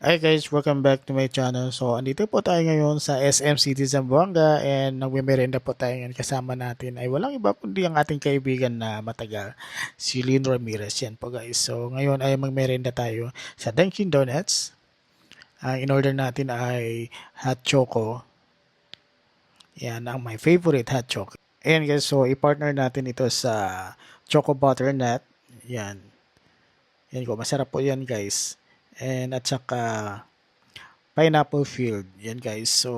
Hi guys, welcome back to my channel. So, andito po tayo ngayon sa SM City Zamboanga and nagmemerenda po tayo ngayon. Kasama natin ay walang iba kundi ang ating kaibigan na matagal, si Lynn Ramirez. Yan po guys. So, ngayon ay magmerenda tayo sa Dunkin Donuts. In order natin ay hot choco. Yan ang my favorite hot choco. Ayan guys, so i-partner natin ito sa Choco Butternut. Yan. Yan ko, masarap po yan guys. And at saka Pineapple Field. Yan guys. So,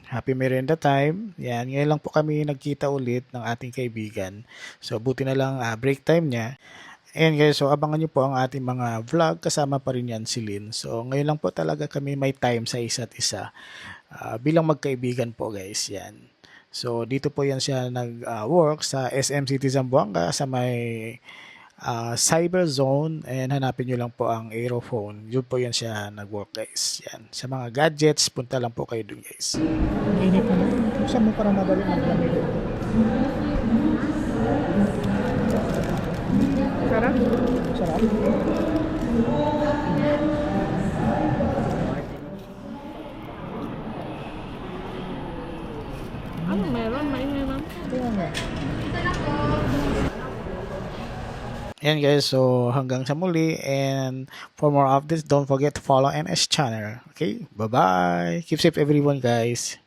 happy merienda time. Yan. Ngayon lang po kami nagkita ulit ng ating kaibigan. So, buti na lang break time niya. Ayan guys, so abangan nyo po ang ating mga vlog. Kasama pa rin yan si Lynn. So, ngayon lang po talaga kami may time sa isa't isa. Bilang magkaibigan po guys. Yan. So, dito po yan siya nag-work sa SM City Zamboanga sa may Cyber Zone, and hanapin nyo lang po ang Aerophone. Yun po yan siya nag-work guys. Yan. Sa mga gadgets, punta lang po kayo dun guys. Init na. Saan mo para madali maglamig? Sarap? Sarap. Ano meron? Maingay na. Kaya nga. Yan guys, so hanggang sa muli, and for more updates, don't forget to follow NS channel. Okay, bye bye. Keep safe everyone guys.